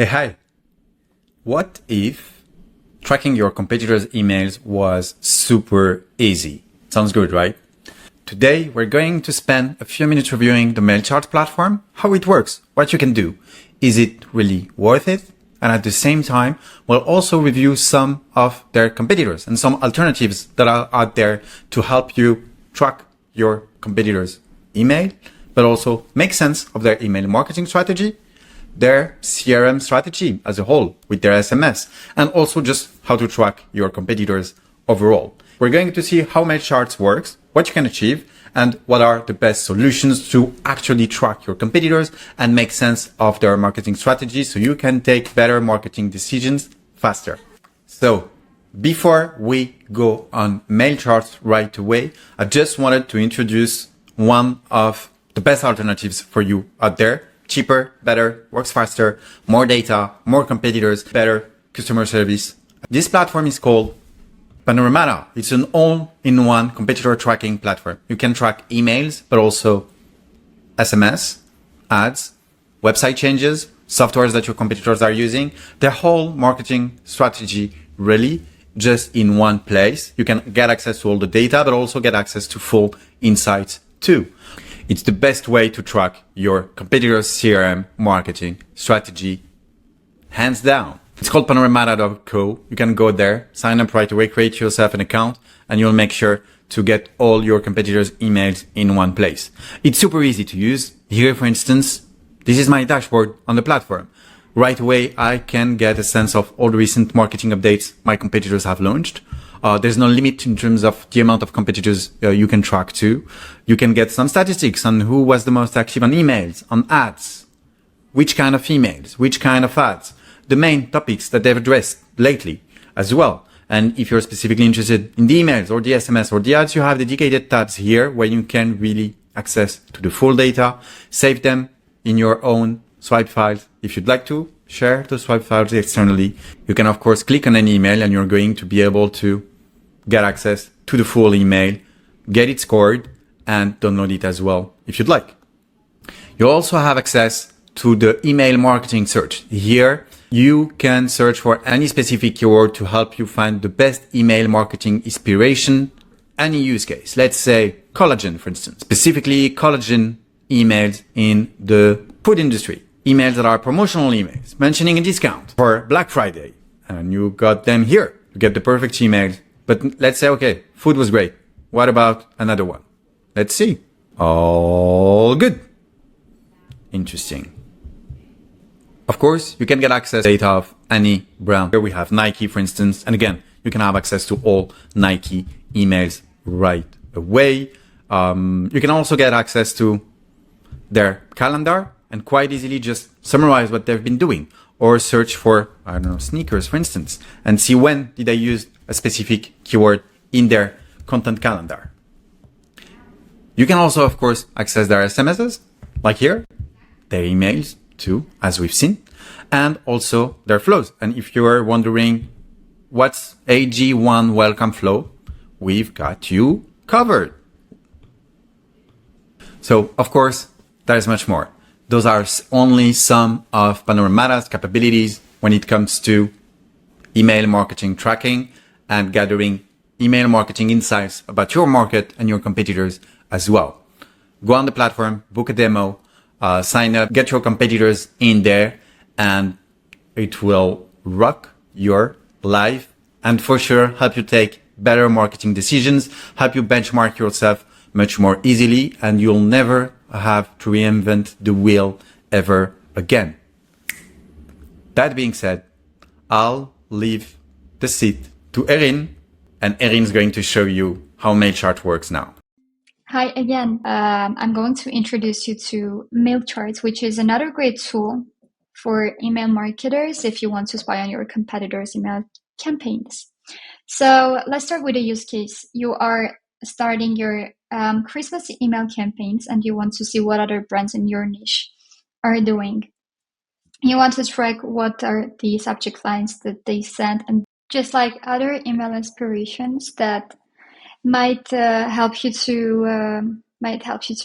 Hi. What if tracking your competitors' emails was super easy? Sounds good, right? Today, we're going to spend a few minutes reviewing the Mailcharts platform, how it works, what you can do. Is it really worth it? And at the same time, we'll also review some of their competitors and some alternatives that are out there to help you track your competitors' email, but also make sense of their email marketing strategy, their CRM strategy as a whole with their SMS, and also just how to track your competitors overall. We're going to see how Mailcharts works, what you can achieve, and what are the best solutions to actually track your competitors and make sense of their marketing strategy so you can take better marketing decisions faster. So before we go on Mailcharts right away, I just wanted to introduce one of the best alternatives for you out there. Cheaper, better, works faster, more data, more competitors, better customer service. This platform is called Panoramata. It's an all-in-one competitor tracking platform. You can track emails, but also SMS, ads, website changes, softwares that your competitors are using, their whole marketing strategy really just in one place. You can get access to all the data, but also get access to full insights too. It's the best way to track your competitors' CRM marketing strategy, hands down. It's called panoramata.co. You can go there, sign up right away, create yourself an account, and you'll make sure to get all your competitors' emails in one place. It's super easy to use. Here, for instance, this is my dashboard on the platform. Right away, I can get a sense of all the recent marketing updates my competitors have launched. There's no limit in terms of the amount of competitors you can track to. You can get some statistics on who was the most active on emails, on ads, which kind of emails, which kind of ads, the main topics that they've addressed lately as well. And if you're specifically interested in the emails or the SMS or the ads, you have dedicated tabs here where you can really access to the full data, save them in your own swipe files if you'd like to. Share the swipe files externally. You can, of course, click on an email and you're going to be able to get access to the full email, get it scored, and download it as well if you'd like. You also have access to the email marketing search. Here, you can search for any specific keyword to help you find the best email marketing inspiration, any use case. Let's say collagen, for instance, specifically collagen emails in the food industry. Emails that are promotional emails, mentioning a discount for Black Friday. And you got them here. You get the perfect emails. But let's say, okay, food was great. What about another one? Let's see. All good. Interesting. Of course, you can get access to data of any brand. Here we have Nike, for instance. And again, you can have access to all Nike emails right away. You can also get access to their calendar and quite easily just summarize what they've been doing or search for, I don't know, sneakers, for instance, and see when did they use a specific keyword in their content calendar. You can also, of course, access their SMSs, like here, their emails too, as we've seen, and also their flows. And if you're wondering what's AG1 welcome flow, we've got you covered. So, of course, there's much more. Those are only some of Panoramata's capabilities when it comes to email marketing tracking and gathering email marketing insights about your market and your competitors as well. Go on the platform, book a demo, sign up, get your competitors in there, and it will rock your life and for sure help you take better marketing decisions, help you benchmark yourself much more easily, and you'll never have to reinvent the wheel ever again. That being said, I'll leave the seat to Heghine, and Heghine's going to show you how Mailchart works now. Hi again. I'm going to introduce you to Mailcharts, which is another great tool for email marketers if you want to spy on your competitors' email campaigns. So let's start with a use case. You are starting your Christmas email campaigns and you want to see what other brands in your niche are doing. You want to track what are the subject lines that they send, and just like other email inspirations that might help you to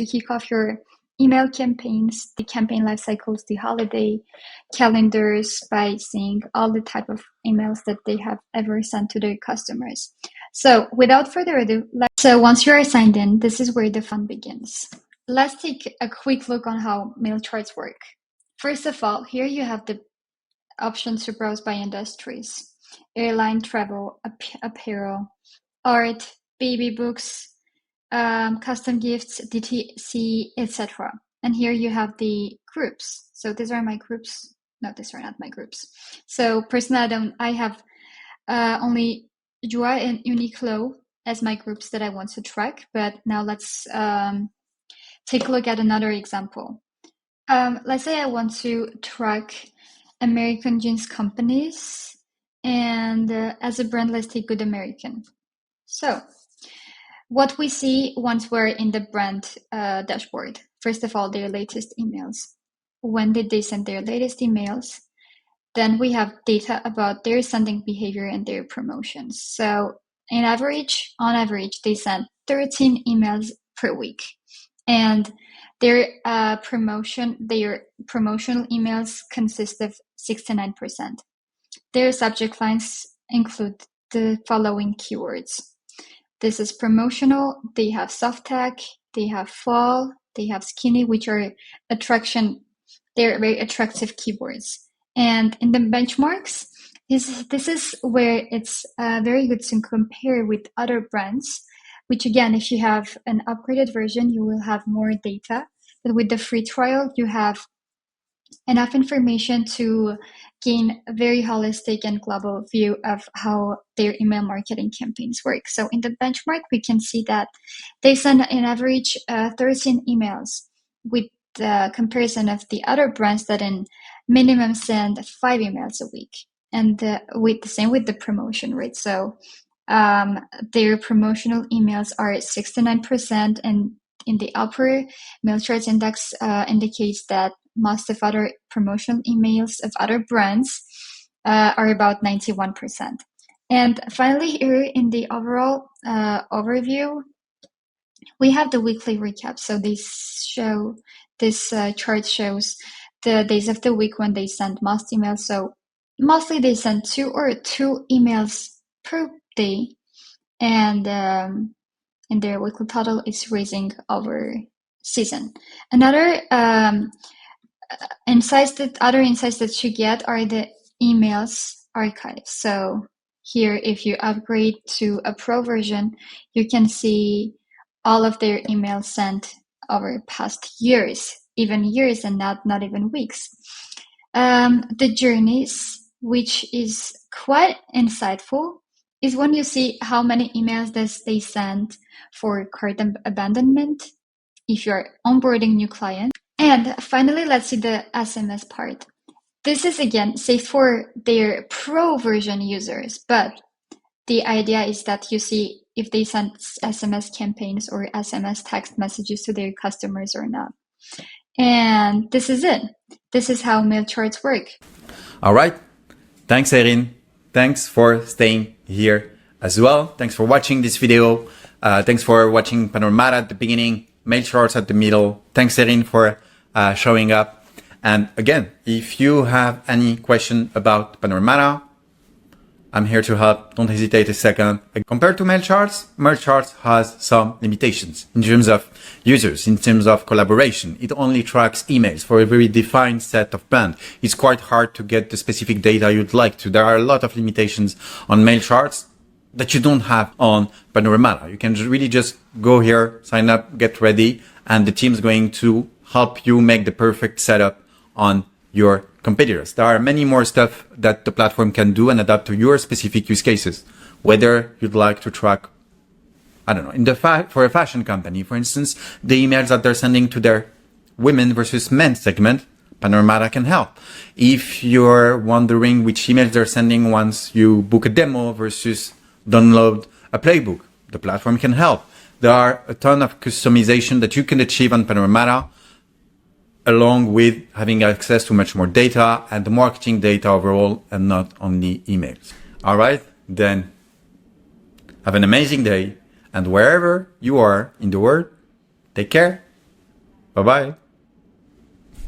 kick off your email campaigns, the campaign life cycles, the holiday calendars, by seeing all the type of emails that they have ever sent to their customers. So without further ado, so once you are signed in, this is where the fun begins. Let's take a quick look on how Mailcharts work. First of all, here you have the option to browse by industries: airline, travel, apparel, art, baby books, custom gifts, DTC, etc. And here you have the groups. So these are my groups. No, these are not my groups. So personally, I have only Joie and Uniqlo as my groups that I want to track. But now let's take a look at another example. Let's say I want to track American jeans companies, and as a brand, let's take Good American. So what we see once we're in the brand dashboard, first of all, their latest emails. When did they send their latest emails? Then we have data about their sending behavior and their promotions. So on average, they send 13 emails per week. And their promotional emails consist of 69%. Their subject lines include the following keywords. This is promotional. They have soft tech. They have fall. They have skinny, which are attraction. They're very attractive keywords. And in the benchmarks, this is where it's very good to compare with other brands, which again, if you have an upgraded version, you will have more data. But with the free trial, you have enough information to gain a very holistic and global view of how their email marketing campaigns work. So in the benchmark, we can see that they send an average 13 emails, with the comparison of the other brands that in minimum send 5 emails a week. And with the same with the promotion rate. So their promotional emails are 69%, and in the upper Mailcharts index indicates that most of other promotional emails of other brands are about 91%. And finally, here in the overall overview, we have the weekly recap. So this chart shows the days of the week when they send most emails. So mostly they send two emails per day, and their weekly total is raising over season. Another insights that you get are the emails archives. So here, if you upgrade to a pro version, you can see all of their emails sent over past years, even years, and not even weeks. The journeys, which is quite insightful, is when you see how many emails they send for cart abandonment, if you're onboarding new clients. And finally, let's see the SMS part. This is again safe for their pro version users, but the idea is that you see if they send SMS campaigns or SMS text messages to their customers or not. And this is it. This is how Mailcharts work. All right. Thanks, Heghine. Thanks for staying here as well. Thanks for watching this video. Thanks for watching Panoramata at the beginning, Mailcharts at the middle. Thanks, Heghine, for showing up. And again, if you have any question about Panoramata, I'm here to help. Don't hesitate a second. Compared to Mailcharts, Mailcharts has some limitations in terms of users, in terms of collaboration. It only tracks emails for a very defined set of brands. It's quite hard to get the specific data you'd like to. There are a lot of limitations on Mailcharts that you don't have on Panoramata. You can really just go here, sign up, get ready, and the team's going to help you make the perfect setup on your competitors. There are many more stuff that the platform can do and adapt to your specific use cases. Whether you'd like to track, I don't know, for a fashion company, for instance, the emails that they're sending to their women versus men segment, Panoramata can help. If you're wondering which emails they're sending once you book a demo versus download a playbook, the platform can help. There are a ton of customization that you can achieve on Panoramata, along with having access to much more data and the marketing data overall, and not only emails. All right, then have an amazing day, and wherever you are in the world, take care. Bye-bye.